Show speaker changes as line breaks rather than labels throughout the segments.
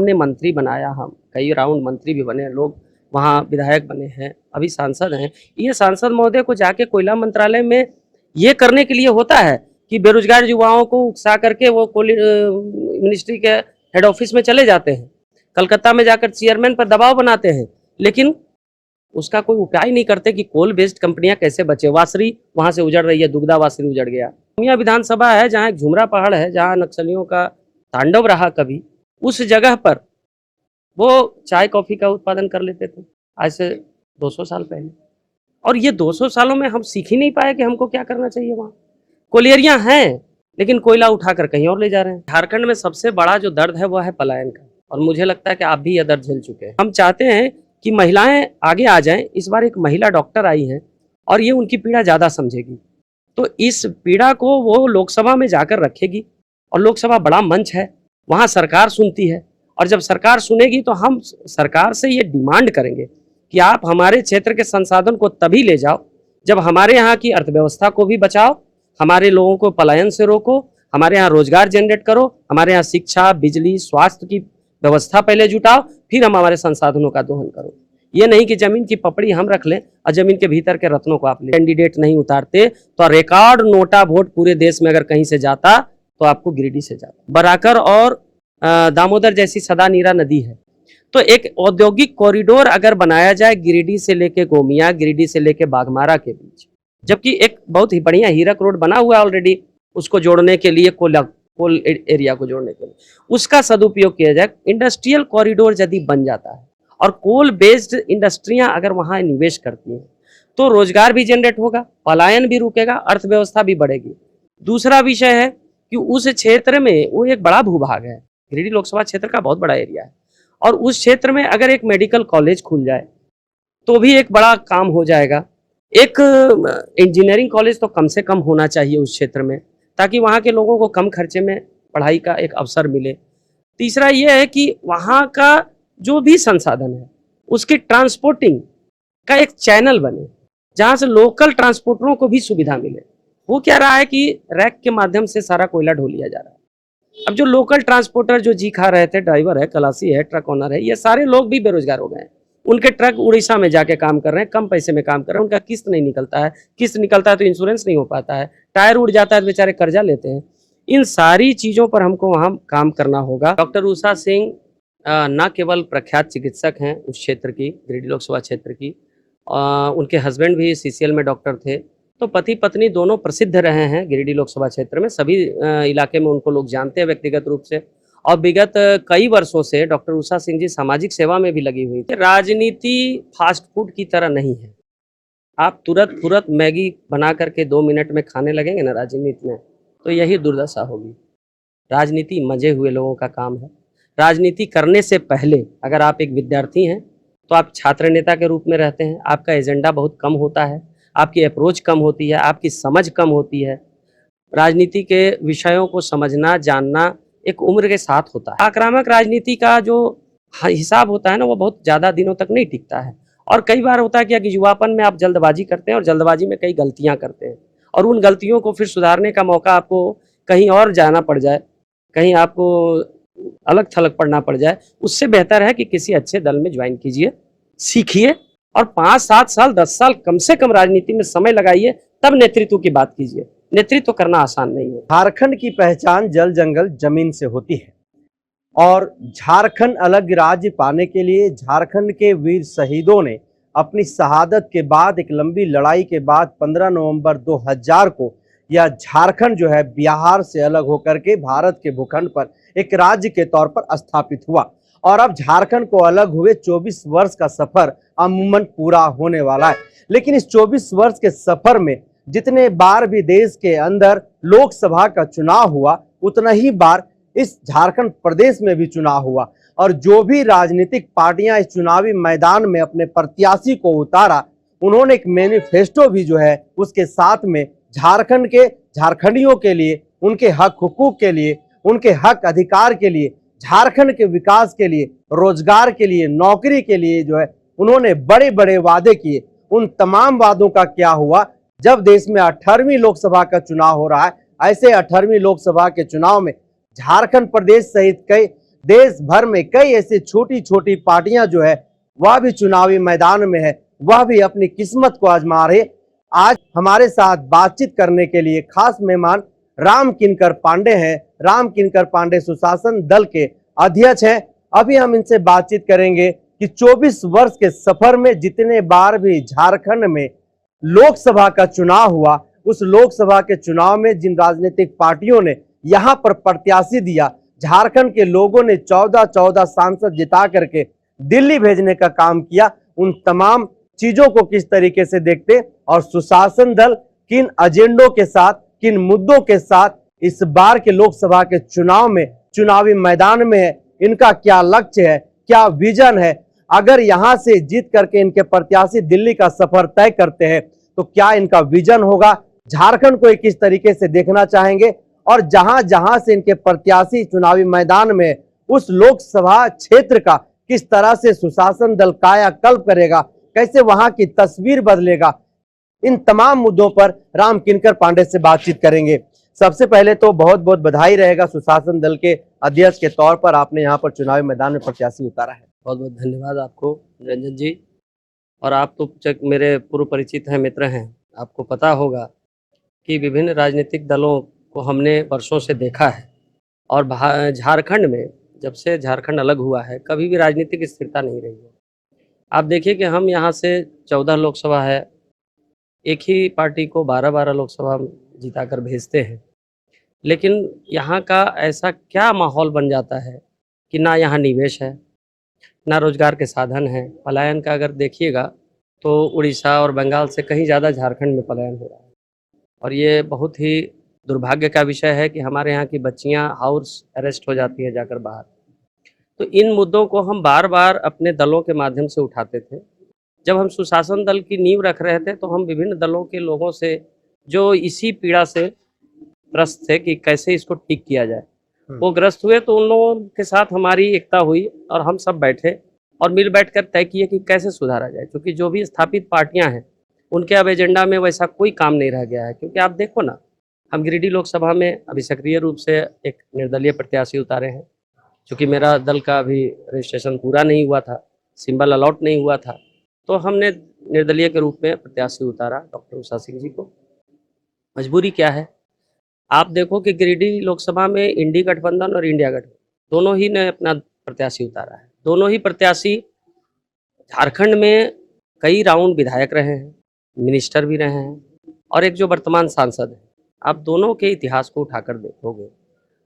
हमने मंत्री बनाया, हम कई राउंड मंत्री भी बने, लोग वहाँ विधायक बने हैं, अभी सांसद हैं। ये सांसद महोदय को जाके कोयला मंत्रालय में ये करने के लिए होता है कि बेरोजगार युवाओं को उकसा करके वो मिनिस्ट्री के हेड ऑफिस में चले जाते हैं, कलकत्ता में जाकर चेयरमैन पर दबाव बनाते हैं, लेकिन उसका कोई उपाय नहीं करते कि कोल बेस्ड कंपनियां कैसे बचे। वासरी वहां से उजड़ रही है, दुगदा वासरी उजड़ गया। पूर्णिया विधानसभा है जहाँ एक झुमरा पहाड़ है, जहाँ नक्सलियों का तांडव रहा कभी, उस जगह पर वो चाय कॉफी का उत्पादन कर लेते थे आज से 200 साल पहले। और ये 200 सालों में हम सीख ही नहीं पाए कि हमको क्या करना चाहिए। वहाँ कोलियरियां हैं लेकिन कोयला उठाकर कहीं और ले जा रहे हैं। झारखंड में सबसे बड़ा जो दर्द है वो है पलायन का, और मुझे लगता है कि आप भी यह दर्द झेल चुके हैं। हम चाहते हैं कि महिलाएं आगे आ जाएं। इस बार एक महिला डॉक्टर आई है और ये उनकी पीड़ा ज़्यादा समझेगी, तो इस पीड़ा को वो लोकसभा में जाकर रखेगी, और लोकसभा बड़ा मंच है, वहाँ सरकार सुनती है, और जब सरकार सुनेगी तो हम सरकार से ये डिमांड करेंगे कि आप हमारे क्षेत्र के संसाधन को तभी ले जाओ जब हमारे यहाँ की अर्थव्यवस्था को भी बचाओ, हमारे लोगों को पलायन से रोको, हमारे यहाँ रोजगार जनरेट करो, हमारे यहाँ शिक्षा, बिजली, स्वास्थ्य की व्यवस्था पहले जुटाओ, फिर हम हमारे संसाधनों का दोहन करो। ये नहीं कि जमीन की पपड़ी हम रख लें और जमीन के भीतर के रत्नों को आप ले। कैंडिडेट नहीं उतारते तो रिकॉर्ड नोटा वोट पूरे देश में अगर कहीं से जाता तो आपको गिरिडीह से जाता। बराकर और दामोदर जैसी सदा नीरा नदी है, तो एक औद्योगिक कॉरिडोर अगर बनाया जाए गिरिडीह से लेके गोमिया, गिरिडीह से लेके बाघमारा के बीच, जबकि एक बहुत ही बढ़िया हीरक रोड बना हुआ है ऑलरेडी, उसको जोड़ने के लिए कोल एरिया को जोड़ने के लिए उसका सदुपयोग किया जाए। इंडस्ट्रियल कॉरिडोर यदि बन जाता है और कोल बेस्ड इंडस्ट्रियां अगर वहां निवेश करती हैं तो रोजगार भी जनरेट होगा, पलायन भी रुकेगा, अर्थव्यवस्था भी बढ़ेगी। दूसरा विषय है कि उस क्षेत्र में वो एक बड़ा भूभाग है, गिरिडीह लोकसभा क्षेत्र का बहुत बड़ा एरिया है, और उस क्षेत्र में अगर एक मेडिकल कॉलेज खुल जाए तो भी एक बड़ा काम हो जाएगा। एक इंजीनियरिंग कॉलेज तो कम से कम होना चाहिए उस क्षेत्र में, ताकि वहाँ के लोगों को कम खर्चे में पढ़ाई का एक अवसर मिले। तीसरा यह है कि वहाँ का जो भी संसाधन है उसकी ट्रांसपोर्टिंग का एक चैनल बने, जहाँ से लोकल ट्रांसपोर्टरों को भी सुविधा मिले। वो क्या रहा है कि रैक के माध्यम से सारा कोयला ढो लिया जा रहा है। अब जो लोकल ट्रांसपोर्टर जो जी खा रहे थे, ड्राइवर है, खलासी है, ट्रक ओनर है, ये सारे लोग भी बेरोजगार हो गए हैं। उनके ट्रक उड़ीसा में जाके काम कर रहे हैं, कम पैसे में काम कर रहे हैं, उनका किस्त नहीं निकलता है, किस्त निकलता है तो इंश्योरेंस नहीं हो पाता है, टायर उड़ जाता है तो बेचारे कर्जा लेते हैं। इन सारी चीज़ों पर हमको वहाँ काम करना होगा। डॉक्टर उषा सिंह न केवल प्रख्यात चिकित्सक हैं उस क्षेत्र की, गिरिडीह लोकसभा क्षेत्र की, उनके हस्बैंड भी सीसीएल में डॉक्टर थे, तो पति पत्नी दोनों प्रसिद्ध रहे हैं गिरिडीह लोकसभा क्षेत्र में। सभी इलाके में उनको लोग जानते हैं व्यक्तिगत रूप से, और विगत कई वर्षों से डॉक्टर उषा सिंह जी सामाजिक सेवा में भी लगी हुई थी। राजनीति फास्ट फूड की तरह नहीं है, आप तुरंत मैगी बना करके 2 मिनट में खाने लगेंगे ना राजनीति में, तो यही दुर्दशा होगी। राजनीति मजे हुए लोगों का काम है। राजनीति करने से पहले अगर आप एक विद्यार्थी हैं तो आप छात्र नेता के रूप में रहते हैं, आपका एजेंडा बहुत कम होता है, आपकी अप्रोच कम होती है, आपकी समझ कम होती है। राजनीति के विषयों को समझना, जानना एक उम्र के साथ होता है। आक्रामक राजनीति का जो हिसाब होता है ना, वो बहुत ज़्यादा दिनों तक नहीं टिकता है, और कई बार होता है कि युवापन में आप जल्दबाजी करते हैं और जल्दबाजी में कई गलतियां करते हैं, और उन गलतियों को फिर सुधारने का मौका आपको कहीं और जाना पड़ जाए, कहीं आपको अलग थलग पढ़ना पड़ जाए। उससे बेहतर है कि किसी अच्छे दल में ज्वाइन कीजिए, सीखिए, और 5-7 साल 10 साल कम से कम राजनीति में समय लगाइए, तब नेतृत्व की बात कीजिए। नेतृत्व करना आसान नहीं है।
झारखंड की पहचान जल जंगल जमीन से होती है, और झारखंड अलग राज्य पाने के लिए झारखंड के वीर शहीदों ने अपनी शहादत के बाद, एक लंबी लड़ाई के बाद 15 नवंबर 2000 को यह झारखंड जो है बिहार से अलग होकर के भारत के भूखंड पर एक राज्य के तौर पर स्थापित हुआ। और अब झारखंड को अलग हुए 24 वर्ष का सफर अमूमन पूरा होने वाला है। लेकिन इस 24 वर्ष के सफर में जितने बार भी देश के अंदर लोकसभा का चुनाव हुआ, उतना ही बार इस झारखंड प्रदेश में भी चुनाव हुआ, और जो भी राजनीतिक पार्टियां इस चुनावी मैदान में अपने प्रत्याशी को उतारा, उन्होंने एक मैनिफेस्टो भी जो है उसके साथ में झारखंड के झारखंडियों के लिए, उनके हक हुकूक के लिए, उनके हक अधिकार के लिए, झारखंड के विकास के लिए, रोजगार के लिए, नौकरी के लिए जो है उन्होंने बड़े बड़े वादे किए। उन तमाम वादों का क्या हुआ? जब देश में 18वीं लोकसभा का चुनाव हो रहा है, ऐसे 18वीं लोकसभा के चुनाव में झारखंड प्रदेश सहित कई देश भर में कई ऐसी छोटी छोटी पार्टियां जो है वह भी चुनावी मैदान में है, वह भी अपनी किस्मत को आजमा रहे। आज हमारे साथ बातचीत करने के लिए खास मेहमान राम किंकर पांडे हैं। राम किंकर पांडे सुशासन दल के अध्यक्ष हैं। अभी हम इनसे बातचीत करेंगे कि 24 वर्ष के सफर में जितने बार भी झारखंड में लोकसभा का चुनाव हुआ, उस लोकसभा के चुनाव में जिन राजनीतिक पार्टियों ने यहां पर प्रत्याशी दिया, झारखंड के लोगों ने 14 सांसद जिता करके दिल्ली भेजने का काम किया, उन तमाम चीजों को किस तरीके से देखते और सुशासन दल किन एजेंडों के साथ, किन मुद्दों के साथ इस बार के लोकसभा के चुनाव में चुनावी मैदान में है, इनका क्या लक्ष्य है, क्या विजन है, अगर यहां से जीत करके इनके प्रत्याशी दिल्ली का सफर तय करते हैं तो क्या इनका विजन होगा, झारखंड को किस तरीके से देखना चाहेंगे और जहां जहां से इनके प्रत्याशी चुनावी मैदान में उस लोकसभा क्षेत्र का किस तरह से सुशासन दल कायाकल्प करेगा, कैसे वहां की तस्वीर बदलेगा, इन तमाम मुद्दों पर राम किंकर पांडे से बातचीत करेंगे। सबसे पहले तो बहुत बहुत बधाई रहेगा, सुशासन दल के अध्यक्ष के तौर पर आपने यहाँ पर चुनावी मैदान में प्रत्याशी उतारा है।
बहुत बहुत धन्यवाद आपको रंजन जी। और आप तो मेरे पूर्व परिचित हैं, मित्र हैं, आपको पता होगा कि विभिन्न राजनीतिक दलों को हमने वर्षों से देखा है और झारखंड में जब से झारखंड अलग हुआ है कभी भी राजनीतिक स्थिरता नहीं रही है। आप देखिए कि हम यहाँ से 14 लोकसभा है, एक ही पार्टी को 12 लोकसभा जिता कर भेजते हैं, लेकिन यहाँ का ऐसा क्या माहौल बन जाता है कि ना यहाँ निवेश है, ना रोजगार के साधन हैं। पलायन का अगर देखिएगा तो उड़ीसा और बंगाल से कहीं ज़्यादा झारखंड में पलायन हो रहा है और ये बहुत ही दुर्भाग्य का विषय है कि हमारे यहाँ की बच्चियाँ हाउस अरेस्ट हो जाती हैं जाकर बाहर। तो इन मुद्दों को हम बार बार अपने दलों के माध्यम से उठाते थे। जब हम सुशासन दल की नींव रख रहे थे तो हम विभिन्न दलों के लोगों से जो इसी पीड़ा से ग्रस्त थे कि कैसे इसको ठीक किया जाए, वो ग्रस्त हुए तो उन लोगों के साथ हमारी एकता हुई और हम सब बैठे और मिल बैठकर तय किए कि कैसे सुधारा जाए। क्योंकि जो भी स्थापित पार्टियां हैं उनके अब एजेंडा में वैसा कोई काम नहीं रह गया है। क्योंकि आप देखो ना, हम गिरिडीह लोकसभा में अभी सक्रिय रूप से एक निर्दलीय प्रत्याशी उतारे हैं। चूँकि मेरा दल का अभी रजिस्ट्रेशन पूरा नहीं हुआ था, सिंबल अलॉट नहीं हुआ था, तो हमने निर्दलीय के रूप में प्रत्याशी उतारा डॉक्टर उषा सिंह जी को। मजबूरी क्या है, आप देखो कि गिरिडीह लोकसभा में इंडी गठबंधन और इंडिया गठबंधन दोनों ही ने अपना प्रत्याशी उतारा है। दोनों ही प्रत्याशी झारखंड में कई राउंड विधायक रहे हैं, मिनिस्टर भी रहे हैं और एक जो वर्तमान सांसद है। आप दोनों के इतिहास को उठाकर देखोगे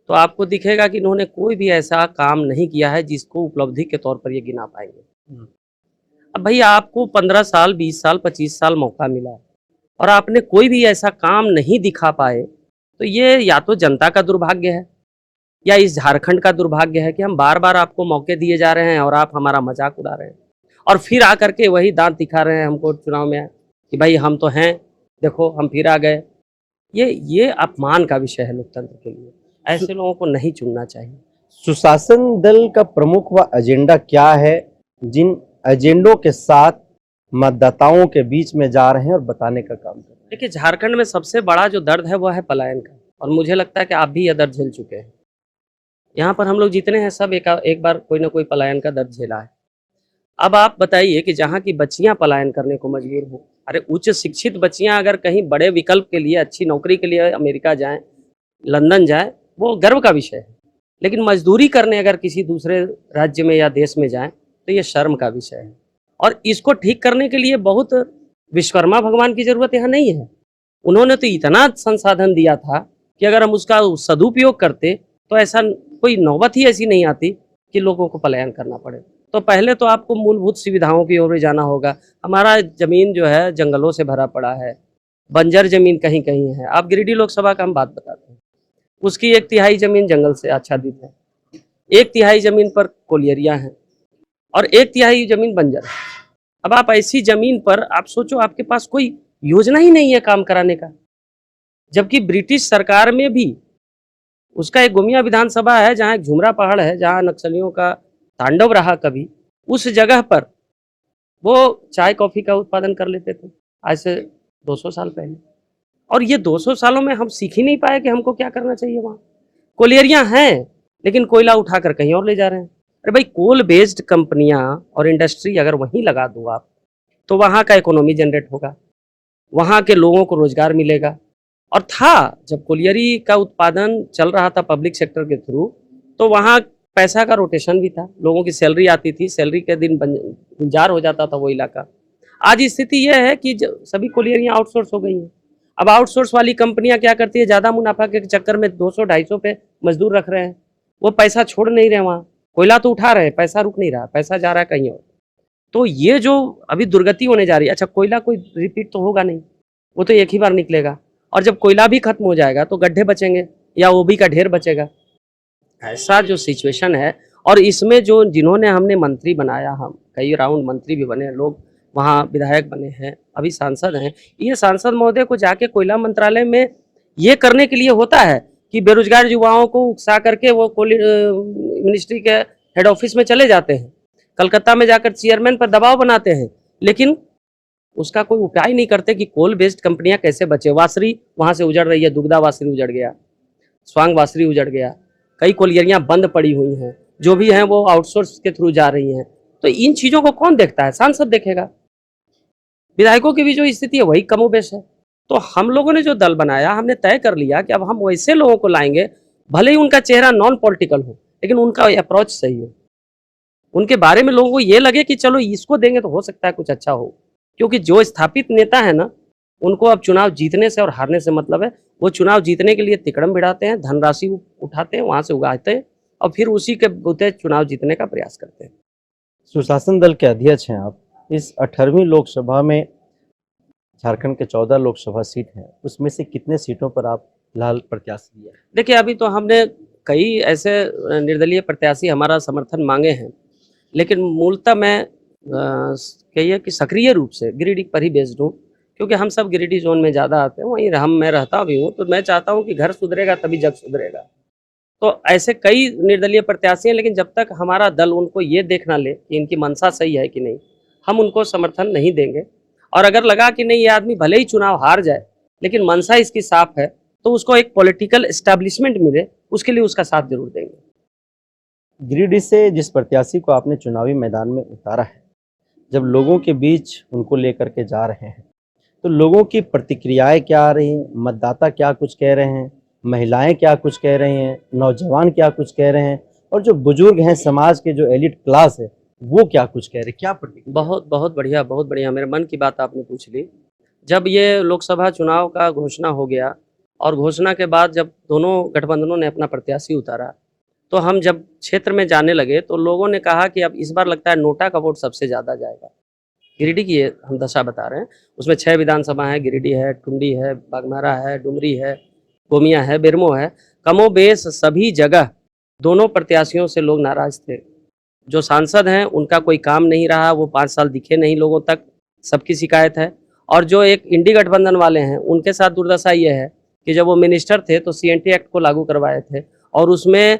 तो आपको दिखेगा कि इन्होंने कोई भी ऐसा काम नहीं किया है जिसको उपलब्धि के तौर पर ये गिना पाएंगे। अब भाई आपको 15 साल, 20 साल, 25 साल मौका मिला और आपने कोई भी ऐसा काम नहीं दिखा पाए, तो ये या तो जनता का दुर्भाग्य है या इस झारखंड का दुर्भाग्य है कि हम बार बार आपको मौके दिए जा रहे हैं और आप हमारा मजाक उड़ा रहे हैं और फिर आकर के वही दांत दिखा रहे हैं हमको चुनाव में कि भाई हम तो हैं, देखो हम फिर आ गए। ये अपमान का विषय है लोकतंत्र के लिए। ऐसे लोगों को नहीं चुनना चाहिए।
सुशासन दल का प्रमुख व एजेंडा क्या है, जिन एजेंडों के साथ मतदाताओं के बीच में जा रहे हैं और बताने का काम कर रहे हैं?
देखिए, झारखंड में सबसे बड़ा जो दर्द है वो है पलायन का, और मुझे लगता है कि आप भी यह दर्द झेल चुके हैं। यहाँ पर हम लोग जितने हैं सब एक बार कोई ना कोई पलायन का दर्द झेला है। अब आप बताइए कि जहाँ की बच्चियाँ पलायन करने को मजबूर हो, अरे उच्च शिक्षित बच्चियाँ अगर कहीं बड़े विकल्प के लिए, अच्छी नौकरी के लिए अमेरिका जाएं, लंदन जाएं, वो गर्व का विषय है। लेकिन मजदूरी करने अगर किसी दूसरे राज्य में या देश में जाएं तो ये शर्म का विषय है। और इसको ठीक करने के लिए बहुत विश्वकर्मा भगवान की जरूरत यहाँ नहीं है। उन्होंने तो इतना संसाधन दिया था कि अगर हम उसका सदुपयोग करते तो ऐसा कोई नौबत ही ऐसी नहीं आती कि लोगों को पलायन करना पड़े। तो पहले तो आपको मूलभूत सुविधाओं की ओर जाना होगा। हमारा जमीन जो है जंगलों से भरा पड़ा है, बंजर जमीन कहीं कहीं है। आप गिरिडीह लोकसभा का हम बात बताते हैं, उसकी 1/3 जमीन जंगल से आच्छादित है, 1/3 जमीन पर कोलियरियाँ हैं और 1/3 जमीन बंजर है। अब आप ऐसी जमीन पर आप सोचो, आपके पास कोई योजना ही नहीं है काम कराने का। जबकि ब्रिटिश सरकार में भी उसका एक गोमिया विधानसभा है जहाँ एक झुमरा पहाड़ है, जहाँ नक्सलियों का तांडव रहा कभी, उस जगह पर वो चाय कॉफी का उत्पादन कर लेते थे आज से 200 साल पहले। और ये 200 सालों में हम सीख ही नहीं पाए कि हमको क्या करना चाहिए। वहाँ कोलियरियाँ हैं लेकिन कोयला उठाकर कहीं और ले जा रहे हैं। अरे भाई, कोल बेस्ड कंपनियां और इंडस्ट्री अगर वहीं लगा दो आप, तो वहाँ का इकोनॉमी जनरेट होगा, वहाँ के लोगों को रोजगार मिलेगा। और था, जब कोलियरी का उत्पादन चल रहा था पब्लिक सेक्टर के थ्रू, तो वहाँ पैसा का रोटेशन भी था, लोगों की सैलरी आती थी, सैलरी के दिन गुलजार हो जाता था वो इलाका। आज स्थिति यह है कि सभी कोलियरियाँ आउटसोर्स हो गई हैं। अब आउटसोर्स वाली कंपनियां क्या करती है, ज़्यादा मुनाफा के चक्कर में 200-250 पे मजदूर रख रहे हैं, वो पैसा छोड़ नहीं रहे वहाँ, कोयला तो उठा रहे हैं, पैसा रुक नहीं रहा, पैसा जा रहा है कहीं और। तो ये जो अभी दुर्गति होने जा रही है, अच्छा कोयला कोई रिपीट तो होगा नहीं, वो तो एक ही बार निकलेगा, और जब कोयला भी खत्म हो जाएगा तो गड्ढे बचेंगे या ओबी का ढेर बचेगा। ऐसा जो सिचुएशन है, और इसमें जो जिन्होंने हमने मंत्री बनाया, हम कई राउंड मंत्री भी बने, लोग वहाँ विधायक बने हैं, अभी सांसद हैं, ये सांसद महोदय को जाके कोयला मंत्रालय में ये करने के लिए होता है कि बेरोजगार युवाओं को उकसा करके वो मिनिस्ट्री के हेड ऑफिस में चले जाते हैं, कलकत्ता में जाकर चेयरमैन पर दबाव बनाते हैं, लेकिन उसका कोई उपाय नहीं करते कि कोल बेस्ड कंपनियां कैसे बचे। वासरी वहां से उजड़ रही है, दुगदा वासरी उजड़ गया, स्वांग वासरी उजड़ गया, कई कोलियरियां बंद पड़ी हुई हैं, जो भी हैं वो आउटसोर्स के थ्रू जा रही हैं। तो इन चीजों को कौन देखता है? सांसद देखेगा। विधायकों की भी जो स्थिति है वही कमोबेश है। तो हम लोगों ने जो दल बनाया, हमने तय कर लिया कि अब हम वैसे लोगों को लाएंगे, भले ही उनका चेहरा नॉन पॉलिटिकल हो, लेकिन उनका अप्रोच सही हो, उनके बारे में लोगों को ये लगे कि चलो इसको देंगे तो हो सकता है कुछ अच्छा हो। क्योंकि जो स्थापित नेता है ना, उनको अब चुनाव जीतने से और हारने से मतलब है। वो चुनाव जीतने के लिए तिकड़म भिड़ाते हैं, धनराशि उठाते हैं, वहां से उगाते हैं, और फिर उसी के बुते चुनाव जीतने का प्रयास करते हैं।
सुशासन दल के अध्यक्ष हैं आप। इस 18वीं लोकसभा में झारखंड के 14 लोकसभा सीट हैं, उसमें से कितने सीटों पर आप फिलहाल प्रत्याशी हैं?
देखिए, अभी तो हमने कई ऐसे निर्दलीय प्रत्याशी हमारा समर्थन मांगे हैं, लेकिन मूलतः मैं कहिए कि सक्रिय रूप से गिरिडीह पर ही बेस्ड हूँ, क्योंकि हम सब गिरिडीह जोन में ज़्यादा आते हैं, वहीं मैं रहता भी हूँ। तो मैं चाहता हूँ कि घर सुधरेगा तभी जग सुधरेगा। तो ऐसे कई निर्दलीय प्रत्याशी हैं, लेकिन जब तक हमारा दल उनको ये देखना ले कि इनकी मंशा सही है कि नहीं, हम उनको समर्थन नहीं देंगे। और अगर लगा कि नहीं, ये आदमी भले ही चुनाव हार जाए लेकिन मंशा इसकी साफ है, तो उसको एक पॉलिटिकल एस्टैब्लिशमेंट मिले, उसके लिए उसका साथ जरूर देंगे।
गिरिडीह से जिस प्रत्याशी को आपने चुनावी मैदान में उतारा है, जब लोगों के बीच उनको लेकर के जा रहे हैं, तो लोगों की प्रतिक्रियाएं क्या आ रही हैं? मतदाता क्या कुछ कह रहे हैं? महिलाएं क्या कुछ कह रही हैं? नौजवान क्या कुछ कह रहे हैं? और जो बुजुर्ग हैं, समाज के जो एलिट क्लास है, वो क्या कुछ कह रहे हैं? क्या प्रतिक्रिया?
बहुत बहुत बढ़िया, बहुत बढ़िया, मेरे मन की बात आपने पूछ ली। जब ये लोकसभा चुनाव का घोषणा हो गया, और घोषणा के बाद जब दोनों गठबंधनों ने अपना प्रत्याशी उतारा, तो हम जब क्षेत्र में जाने लगे तो लोगों ने कहा कि अब इस बार लगता है नोटा का वोट सबसे ज़्यादा जाएगा। गिरिडीह की ये हम दशा बता रहे हैं। उसमें 6 विधानसभा है, गिरिडीह है, टुंडी है, बागमारा है, डुमरी है, गोमिया है, बेरमो है। कमोबेश सभी जगह दोनों प्रत्याशियों से लोग नाराज थे। जो सांसद हैं उनका कोई काम नहीं रहा, वो 5 साल दिखे नहीं लोगों तक, सबकी शिकायत है। और जो एक इंडी गठबंधन वाले हैं, उनके साथ दुर्दशा ये है कि जब वो मिनिस्टर थे तो सीएनटी एक्ट को लागू करवाए थे, और उसमें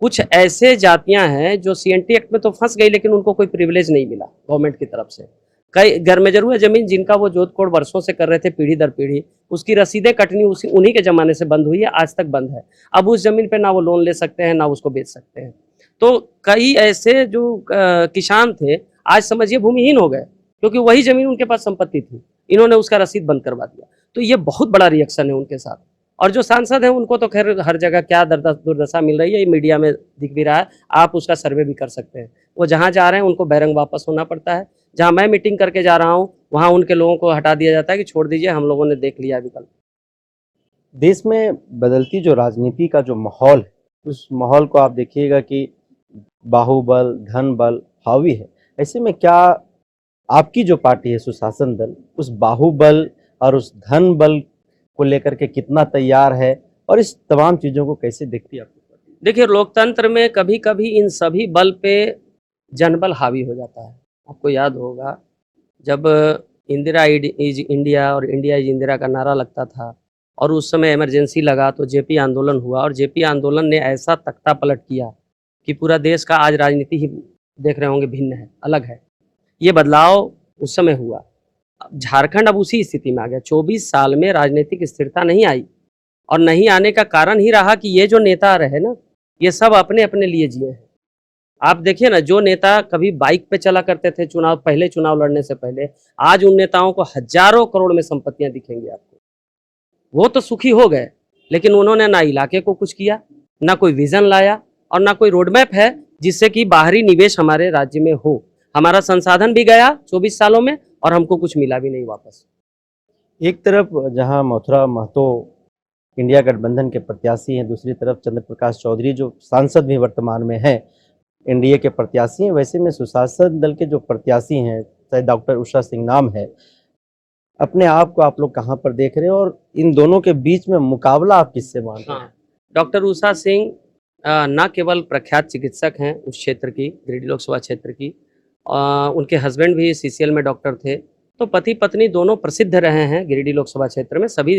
कुछ ऐसे जातियां हैं जो सीएनटी एक्ट में तो फंस गई, लेकिन उनको कोई प्रिविलेज नहीं मिला गवर्नमेंट की तरफ से। कई घर में जरूर है जमीन जिनका वो जोत-कोड़ वर्षों से कर रहे थे, पीढ़ी दर पीढ़ी, उसकी रसीदें कटनी उन्हीं के जमाने से बंद हुई है, आज तक बंद है। अब उस जमीन पे ना वो लोन ले सकते हैं, ना उसको बेच सकते हैं। तो कई ऐसे जो किसान थे, आज समझिए भूमिहीन हो गए, क्योंकि वही जमीन उनके पास संपत्ति थी, इन्होंने उसका रसीद बंद करवा दिया। तो ये बहुत बड़ा रिएक्शन है उनके साथ। और जो सांसद हैं उनको तो खैर हर जगह क्या दुर्दशा मिल रही है, ये मीडिया में दिख भी रहा है, आप उसका सर्वे भी कर सकते हैं। वो जहाँ जा रहे हैं उनको बैरंग वापस होना पड़ता है। जहाँ मैं मीटिंग करके जा रहा हूँ, वहाँ उनके लोगों को हटा दिया जाता है कि छोड़ दीजिए, हम लोगों ने देख लिया विकल्प।
देश में बदलती जो राजनीति का जो माहौल है, उस माहौल को आप देखिएगा कि बाहुबल, धन बल हावी है। ऐसे में क्या आपकी जो पार्टी है सुशासन दल, उस बाहुबल और उस धन बल को लेकर के कितना तैयार है, और इस तमाम चीज़ों को कैसे देखती है आपकी पार्टी?
देखिए, लोकतंत्र में कभी कभी इन सभी बल पे जनबल हावी हो जाता है। आपको याद होगा जब इंदिरा इज इंडिया और इंडिया इज इंदिरा का नारा लगता था, और उस समय इमरजेंसी लगा तो जेपी आंदोलन हुआ, और जेपी आंदोलन ने ऐसा तख्ता पलट किया कि पूरा देश का आज राजनीति ही देख रहे होंगे भिन्न है, अलग है। ये बदलाव उस समय हुआ। झारखंड अब उसी स्थिति में आ गया। 24 साल में राजनीतिक स्थिरता नहीं आई, और नहीं आने का कारण ही रहा कि ये जो नेता रहे ना, ये सब अपने अपने लिए जिए हैं। आप देखिए ना, जो नेता कभी बाइक पे चला करते थे चुनाव लड़ने से पहले, आज उन नेताओं को हजारों करोड़ में संपत्तियां दिखेंगी आपको। वो तो सुखी हो गए, लेकिन उन्होंने ना इलाके को कुछ किया, ना कोई विजन लाया और ना कोई रोड मैप है जिससे कि बाहरी निवेश हमारे राज्य में हो। हमारा संसाधन भी गया 24 सालों में और हमको कुछ मिला भी नहीं वापस।
एक तरफ जहां मथुरा महतो इंडिया गठबंधन के प्रत्याशी हैं, दूसरी तरफ चंद्र प्रकाश चौधरी जो सांसद भी वर्तमान में हैं, एनडीए के प्रत्याशी हैं। वैसे में सुशासन दल के जो प्रत्याशी हैं, चाहे डॉक्टर उषा सिंह नाम है, अपने आप को आप लोग कहाँ पर देख रहे हैं और इन दोनों के बीच में मुकाबला आप किससे मानते हैं?
हाँ, डॉक्टर उषा सिंह न केवल प्रख्यात चिकित्सक हैं उस क्षेत्र की, गिरिडीह लोकसभा क्षेत्र की, उनके हस्बैंड भी सीसीएल में डॉक्टर थे, तो पति पत्नी दोनों प्रसिद्ध रहे हैं गिरिडीह लोकसभा क्षेत्र में। सभी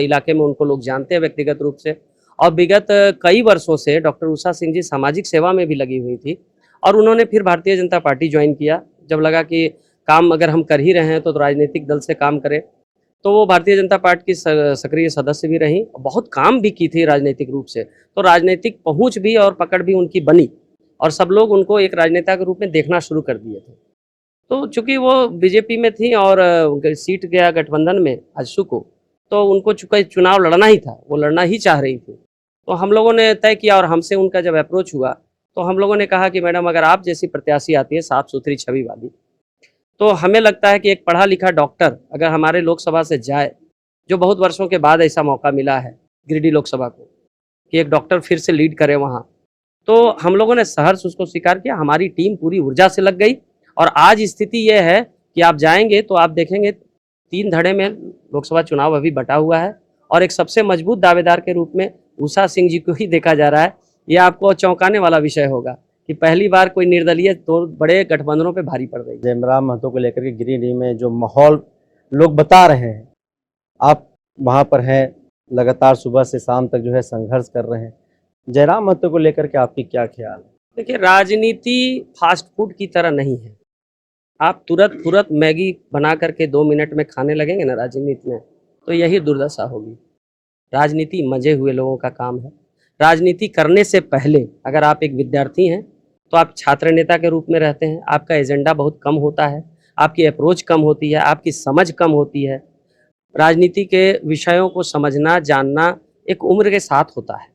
इलाके में उनको लोग जानते हैं व्यक्तिगत रूप से। और विगत कई वर्षों से डॉक्टर उषा सिंह जी सामाजिक सेवा में भी लगी हुई थी और उन्होंने फिर भारतीय जनता पार्टी ज्वाइन किया। जब लगा कि काम अगर हम कर ही रहे हैं तो राजनीतिक दल से काम करें, तो वो भारतीय जनता पार्टी की सक्रिय सदस्य भी रहीं, बहुत काम भी की थी राजनीतिक रूप से, तो राजनीतिक पहुंच भी और पकड़ भी उनकी बनी और सब लोग उनको एक राजनेता के रूप में देखना शुरू कर दिए थे। तो चूंकि वो बीजेपी में थी और सीट गया गठबंधन में आजसू को, तो उनको चूंकि चुनाव लड़ना ही था, वो लड़ना ही चाह रही थी, तो हम लोगों ने तय किया और हमसे उनका जब अप्रोच हुआ तो हम लोगों ने कहा कि मैडम अगर आप जैसी प्रत्याशी आती है साफ सुथरी छवि वाली, तो हमें लगता है कि एक पढ़ा लिखा डॉक्टर अगर हमारे लोकसभा से जाए, जो बहुत वर्षों के बाद ऐसा मौका मिला है गिरिडीह लोकसभा को कि एक डॉक्टर फिर से लीड करे वहाँ, तो हम लोगों ने सहर्ष उसको स्वीकार किया। हमारी टीम पूरी ऊर्जा से लग गई और आज स्थिति ये है कि आप जाएंगे तो आप देखेंगे 3 धड़े में लोकसभा चुनाव अभी बटा हुआ है और एक सबसे मजबूत दावेदार के रूप में उषा सिंह जी को ही देखा जा रहा है। ये आपको चौंकाने वाला विषय होगा कि पहली बार कोई निर्दलीय 2 बड़े गठबंधनों पे भारी पड़ रही है।
जयराम महतो को लेकर के गिरिडीह में जो माहौल लोग बता रहे हैं, आप वहाँ पर हैं, लगातार सुबह से शाम तक जो है संघर्ष कर रहे हैं, जयराम महतो को लेकर के आपकी क्या ख्याल है?
देखिए, राजनीति फास्ट फूड की तरह नहीं है। आप तुरंत मैगी बना करके 2 मिनट में खाने लगेंगे ना राजनीति में, तो यही दुर्दशा होगी। राजनीति मजे हुए लोगों का काम है। राजनीति करने से पहले अगर आप एक विद्यार्थी हैं तो आप छात्र नेता के रूप में रहते हैं, आपका एजेंडा बहुत कम होता है, आपकी अप्रोच कम होती है, आपकी समझ कम होती है। राजनीति के विषयों को समझना जानना एक उम्र के साथ होता है।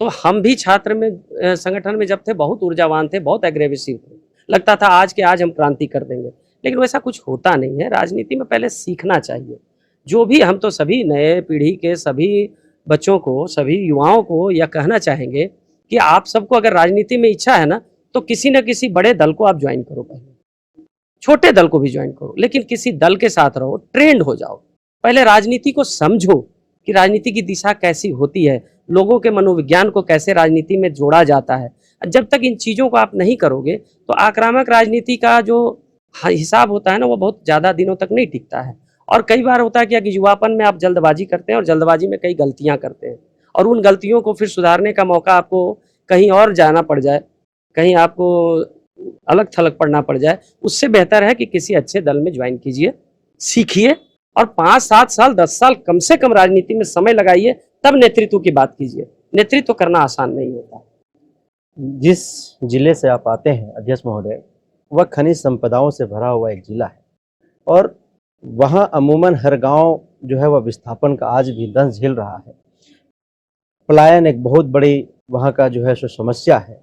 तो हम भी छात्र में संगठन में जब थे बहुत ऊर्जावान थे, बहुत एग्रेसिव थे, लगता था आज के आज हम क्रांति कर देंगे, लेकिन वैसा कुछ होता नहीं है। राजनीति में पहले सीखना चाहिए। जो भी हम तो सभी नए पीढ़ी के सभी बच्चों को, सभी युवाओं को यह कहना चाहेंगे कि आप सबको अगर राजनीति में इच्छा है ना, तो किसी न किसी बड़े दल को आप ज्वाइन करो, पहले छोटे दल को भी ज्वाइन करो, लेकिन किसी दल के साथ रहो, ट्रेंड हो जाओ। पहले राजनीति को समझो कि राजनीति की दिशा कैसी होती है, लोगों के मनोविज्ञान को कैसे राजनीति में जोड़ा जाता है। जब तक इन चीज़ों को आप नहीं करोगे तो आक्रामक राजनीति का जो हिसाब होता है ना, वो बहुत ज़्यादा दिनों तक नहीं टिकता है। और कई बार होता है कि युवापन में आप जल्दबाजी करते हैं और जल्दबाजी में कई गलतियां करते हैं और उन गलतियों को फिर सुधारने का मौका आपको कहीं और जाना पड़ जाए, कहीं आपको अलग थलग पड़ना पड़ जाए। उससे बेहतर है कि किसी अच्छे दल में ज्वाइन कीजिए, सीखिए और 5, 7 साल 10 साल कम से कम राजनीति में समय लगाइए, तब नेतृत्व की बात कीजिए। नेतृत्व करना आसान नहीं होता।
जिस जिले से आप आते हैं अध्यक्ष महोदय, वह खनिज संपदाओं से भरा हुआ एक जिला है और वहाँ अमूमन हर गांव जो है वह विस्थापन का आज भी दंश झेल रहा है। पलायन एक बहुत बड़ी वहाँ का जो है सो समस्या है।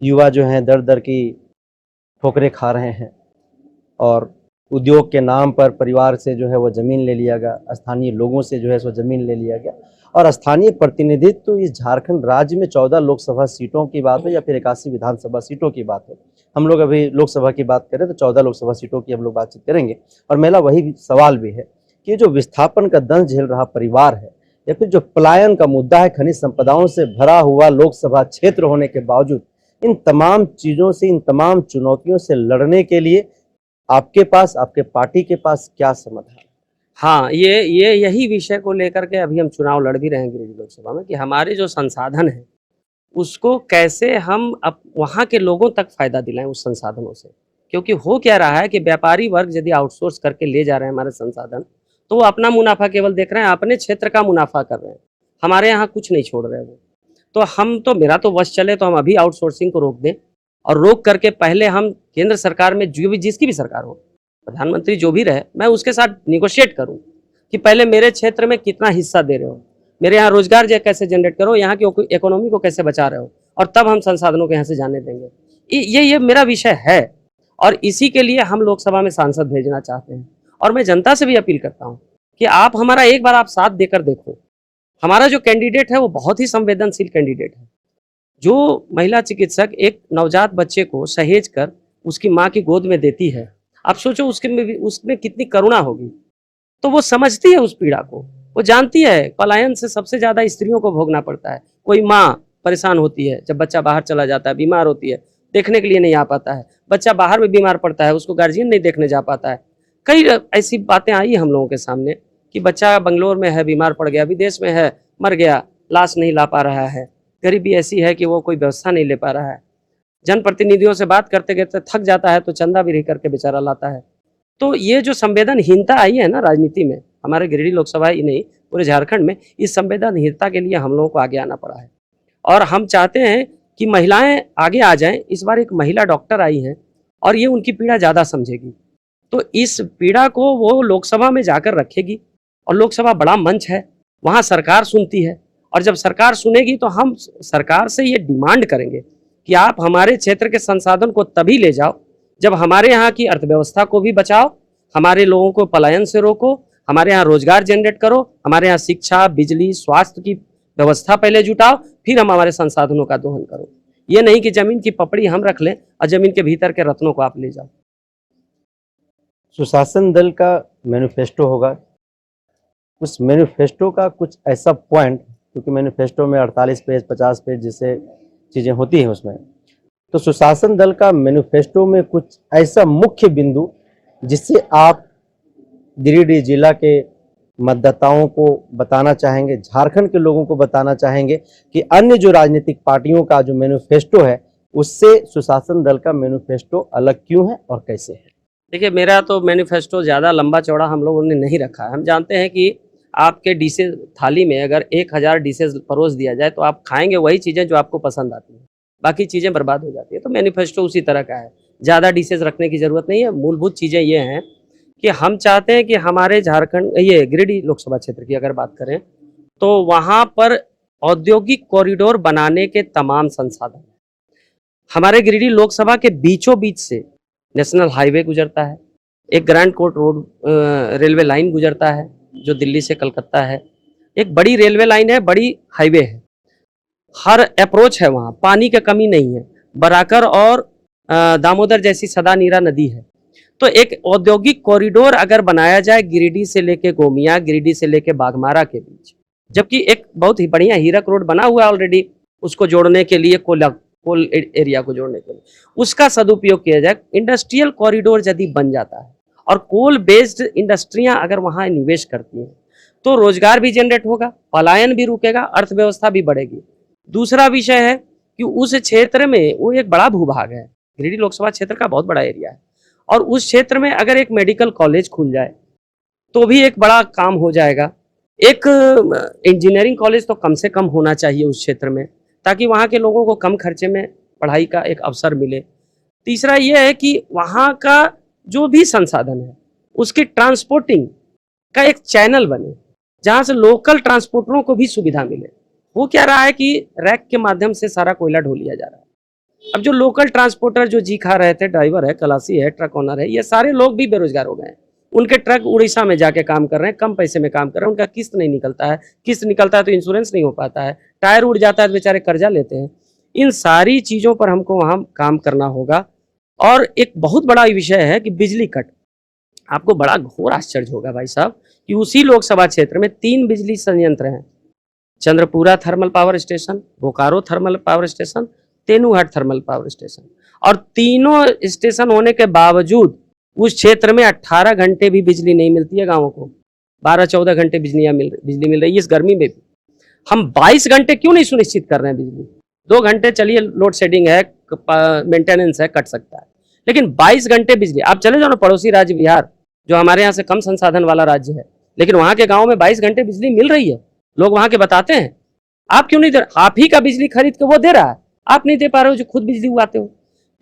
युवा जो हैं दर दर की ठोकरें खा रहे हैं और उद्योग के नाम पर परिवार से जो है वो ज़मीन ले लिया गया, स्थानीय लोगों से जो है सो ज़मीन ले लिया गया और स्थानीय प्रतिनिधित्व तो इस झारखंड राज्य में 14 लोकसभा सीटों की बात हो या फिर 81 विधानसभा सीटों की बात हो, हम लोग अभी लोकसभा की बात करें तो 14 लोकसभा सीटों की हम लोग बातचीत करेंगे। और मेरा वही सवाल भी है कि जो विस्थापन का दंश झेल रहा परिवार है या फिर जो पलायन का मुद्दा है, खनिज संपदाओं से भरा हुआ लोकसभा क्षेत्र होने के बावजूद इन तमाम चीज़ों से, इन तमाम चुनौतियों से लड़ने के लिए आपके पास, आपके पार्टी के पास क्या समाधान?
हाँ, यही विषय को लेकर के अभी हम चुनाव लड़ भी रहे हैं गिरिडीह लोकसभा में कि हमारे जो संसाधन हैं उसको कैसे हम अब वहाँ के लोगों तक फायदा दिलाएं उस संसाधनों से। क्योंकि हो क्या रहा है कि व्यापारी वर्ग यदि आउटसोर्स करके ले जा रहे हैं हमारे संसाधन, तो वो अपना मुनाफा केवल देख रहे हैं, अपने क्षेत्र का मुनाफा कर रहे हैं, हमारे यहाँ कुछ नहीं छोड़ रहे वो। तो हम तो मेरा तो वश चले तो हम अभी आउटसोर्सिंग को रोक दें, और रोक करके पहले हम केंद्र सरकार में जो भी जिसकी भी सरकार हो, प्रधानमंत्री जो भी रहे, मैं उसके साथ निगोशिएट करूं कि पहले मेरे क्षेत्र में कितना हिस्सा दे रहे हो, मेरे यहाँ रोजगार कैसे जनरेट करो, यहाँ की इकोनॉमी को कैसे बचा रहे हो, और तब हम संसाधनों को यहाँ से जाने देंगे। ये मेरा विषय है, और इसी के लिए हम लोकसभा में सांसद भेजना चाहते हैं। और मैं जनता से भी अपील करता हूँ कि आप हमारा एक बार आप साथ देकर देखो। हमारा जो कैंडिडेट है वो बहुत ही संवेदनशील कैंडिडेट है। जो महिला चिकित्सक एक नवजात बच्चे को सहेज कर उसकी माँ की गोद में देती है, आप सोचो उसमें कितनी करुणा होगी। तो वो समझती है उस पीड़ा को, वो जानती है पलायन से सबसे ज्यादा स्त्रियों को भोगना पड़ता है। कोई माँ परेशान होती है जब बच्चा बाहर चला जाता है, बीमार होती है, देखने के लिए नहीं आ पाता है, बच्चा बाहर में बीमार पड़ता है, उसको गार्जियन नहीं देखने जा पाता है। कई ऐसी बातें आई हम लोगों के सामने कि बच्चा बंगलोर में है, बीमार पड़ गया, विदेश में है, मर गया, लाश नहीं ला पा रहा है, गरीबी ऐसी है कि वो कोई व्यवस्था नहीं ले पा रहा है, जनप्रतिनिधियों से बात करते करते थक जाता है तो चंदा भी करके बेचारा लाता है। तो ये जो संवेदनहीनता आई है ना राजनीति में, हमारे गिरिडीह लोकसभा ही नहीं पूरे झारखंड में, इस संवेदनहीनता के लिए हम लोगों को आगे आना पड़ा है। और हम चाहते हैं कि महिलाएं आगे आ जाएं। इस बार एक महिला डॉक्टर आई हैं और ये उनकी पीड़ा ज़्यादा समझेगी, तो इस पीड़ा को वो लोकसभा में जाकर रखेगी, और लोकसभा बड़ा मंच है, वहाँ सरकार सुनती है, और जब सरकार सुनेगी तो हम सरकार से ये डिमांड करेंगे कि आप हमारे क्षेत्र के संसाधन को तभी ले जाओ जब हमारे यहाँ की अर्थव्यवस्था को भी बचाओ, हमारे लोगों को पलायन से रोको, हमारे यहाँ रोजगार जनरेट करो, हमारे यहाँ शिक्षा, बिजली, स्वास्थ्य की व्यवस्था पहले जुटाओ, फिर हम हमारे संसाधनों का दोहन करो। ये नहीं कि जमीन की पपड़ी हम रख लें और जमीन के भीतर के रत्नों को आप ले जाओ।
सुशासन दल का मैनिफेस्टो होगा, उस मैनिफेस्टो का कुछ ऐसा पॉइंट, क्योंकि मैनिफेस्टो में 48 पेज 50 पेज जैसे चीज़ें होती हैं उसमें, तो सुशासन दल का मैनिफेस्टो में कुछ ऐसा मुख्य बिंदु जिससे आप गिरिडीह जिला के मतदाताओं को बताना चाहेंगे, झारखंड के लोगों को बताना चाहेंगे कि अन्य जो राजनीतिक पार्टियों का जो मैनिफेस्टो है उससे सुशासन दल का मैनिफेस्टो अलग क्यों है और कैसे है?
देखिए, मेरा तो मैनिफेस्टो ज़्यादा लंबा चौड़ा हम लोगों ने नहीं रखा है। हम जानते हैं कि आपके डिशेज थाली में अगर 1000 डिशेज परोस दिया जाए तो आप खाएंगे वही चीज़ें जो आपको पसंद आती हैं, बाकी चीज़ें बर्बाद हो जाती है। तो मैनिफेस्टो उसी तरह का है, ज़्यादा डिशेज रखने की ज़रूरत नहीं है। मूलभूत चीज़ें ये हैं कि हम चाहते हैं कि हमारे झारखंड, ये गिरिडीह लोकसभा क्षेत्र की अगर बात करें तो वहाँ पर औद्योगिक कॉरिडोर बनाने के तमाम संसाधन, हमारे गिरिडीह लोकसभा के बीचों बीच से नेशनल हाईवे गुजरता है, एक grand court road railway line गुजरता है जो दिल्ली से कलकत्ता है, एक बड़ी रेलवे लाइन है, बड़ी हाईवे है, हर अप्रोच है, वहाँ पानी की कमी नहीं है, बराकर और दामोदर जैसी सदा नीरा नदी है। तो एक औद्योगिक कॉरिडोर अगर बनाया जाए गिरिडीह से लेके गोमिया, गिरिडीह से लेके बाघमारा के बीच, जबकि एक बहुत ही बढ़िया हीरक रोड बना हुआ है ऑलरेडी, उसको जोड़ने के लिए कोल एरिया को जोड़ने के लिए उसका सदुपयोग किया जाए। इंडस्ट्रियल कॉरिडोर यदि बन जाता है और कोल बेस्ड इंडस्ट्रियां अगर वहां निवेश करती हैं तो रोजगार भी जनरेट होगा, पलायन भी रुकेगा, अर्थव्यवस्था भी बढ़ेगी। दूसरा विषय है कि उस क्षेत्र में वो एक बड़ा भूभाग है, गिरिडीह लोकसभा क्षेत्र का बहुत बड़ा एरिया है, और उस क्षेत्र में अगर एक मेडिकल कॉलेज खुल जाए तो भी एक बड़ा काम हो जाएगा। एक इंजीनियरिंग कॉलेज तो कम से कम होना चाहिए उस क्षेत्र में, ताकि वहाँ के लोगों को कम खर्चे में पढ़ाई का एक अवसर मिले। तीसरा यह है कि वहाँ का जो भी संसाधन है उसकी ट्रांसपोर्टिंग का एक चैनल बने, जहाँ से लोकल ट्रांसपोर्टरों को भी सुविधा मिले। वो क्या रहा है कि रैक के माध्यम से सारा कोयला ढो लिया जा रहा है। अब जो लोकल ट्रांसपोर्टर जो जी खा रहे थे, ड्राइवर है, खलासी है, ट्रक ओनर है, ये सारे लोग भी बेरोजगार हो गए हैं। उनके ट्रक उड़ीसा में जाके काम कर रहे हैं, कम पैसे में काम कर रहे हैं, उनका किस्त नहीं निकलता है, किस्त निकलता है तो इंश्योरेंस नहीं हो पाता है, टायर उड़ जाता है तो बेचारे कर्जा लेते हैं। इन सारी चीज़ों पर हमको वहाँ काम करना होगा। और एक बहुत बड़ा विषय है कि बिजली कट, आपको बड़ा घोर आश्चर्य होगा भाई साहब कि उसी लोकसभा क्षेत्र में 3 बिजली संयंत्र हैं, Chandrapura thermal power station, Bokaro thermal power station, Tenughat thermal power station, और तीनों स्टेशन होने के बावजूद उस क्षेत्र में 18 घंटे भी बिजली नहीं मिलती है गाँवों को, 12-14 घंटे बिजली मिल रही है। इस गर्मी में भी हम 22 घंटे क्यों नहीं सुनिश्चित कर रहे हैं बिजली? 2 घंटे चलिए लोड शेडिंग है, मेंटेनेंस है, कट सकता है, लेकिन 22 घंटे बिजली। आप चले जाओ ना पड़ोसी राज्य बिहार, जो हमारे यहाँ से कम संसाधन वाला राज्य है, लेकिन वहाँ के गाँव में 22 घंटे बिजली मिल रही है, लोग वहाँ के बताते हैं। आप क्यों नहीं दे रहे? आप ही का बिजली खरीद के वो दे रहा है, आप नहीं दे पा रहे हो जो खुद बिजली उगाते हो।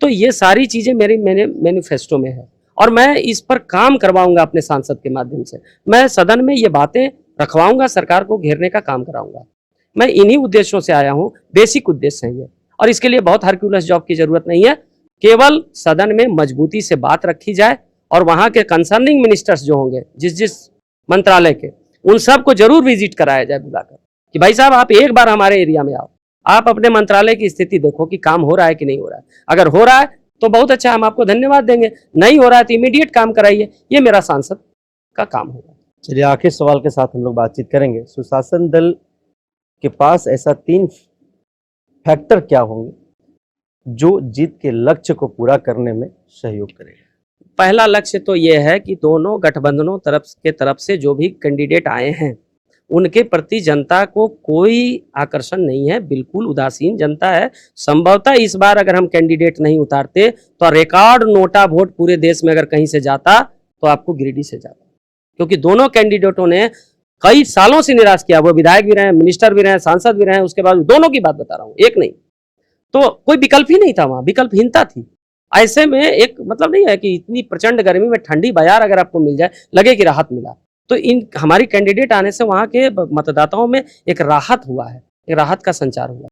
तो ये सारी चीजें मैंने मैनिफेस्टो में है और मैं इस पर काम करवाऊंगा अपने सांसद के माध्यम से। मैं सदन में ये बातें रखवाऊंगा, सरकार को घेरने का काम कराऊंगा। मैं इन्हीं उद्देश्यों से आया हूं, बेसिक उद्देश्य है ये, और इसके लिए बहुत हरक्यूलस जॉब की जरूरत नहीं है। केवल सदन में मजबूती से बात रखी जाए और वहां के कंसर्निंग मिनिस्टर्स जो होंगे जिस जिस मंत्रालय के, उन सबको जरूर विजिट कराया जाए बुलाकर कि भाई साहब आप एक बार हमारे एरिया में आओ, आप अपने मंत्रालय की स्थिति देखो कि काम हो रहा है कि नहीं हो रहा है। अगर हो रहा है तो बहुत अच्छा, हम आपको धन्यवाद देंगे, नहीं हो रहा है तो इमीडिएट काम कराइए। ये मेरा सांसद का काम होगा।
चलिए आखिर सवाल के साथ हम लोग बातचीत करेंगे। सुशासन दल के पास ऐसा 3 फैक्टर क्या होंगे जो जीत के लक्ष्य को पूरा करने में सहयोग करेगा?
पहला लक्ष्य तो यह है कि दोनों गठबंधनों तरफ से जो भी कैंडिडेट आए हैं उनके प्रति जनता को कोई आकर्षण नहीं है, बिल्कुल उदासीन जनता है। संभवतः इस बार अगर हम कैंडिडेट नहीं उतारते तो रिकॉर्ड नोटा वोट पूरे देश में अगर कहीं से जाता तो आपको गिरिडीह से जाता, क्योंकि दोनों कैंडिडेटों ने कई सालों से निराश किया। वो विधायक भी रहे, मिनिस्टर भी रहे, सांसद भी रहे, उसके बाद दोनों की बात बता रहा हूँ, एक नहीं। तो कोई विकल्प ही नहीं था, वहां विकल्पहीनता थी। ऐसे में एक मतलब नहीं है कि इतनी प्रचंड गर्मी में ठंडी बाजार अगर आपको मिल जाए, लगे कि राहत मिला, तो इन हमारी कैंडिडेट आने से वहां के मतदाताओं में एक राहत हुआ है, एक राहत का संचार हुआ।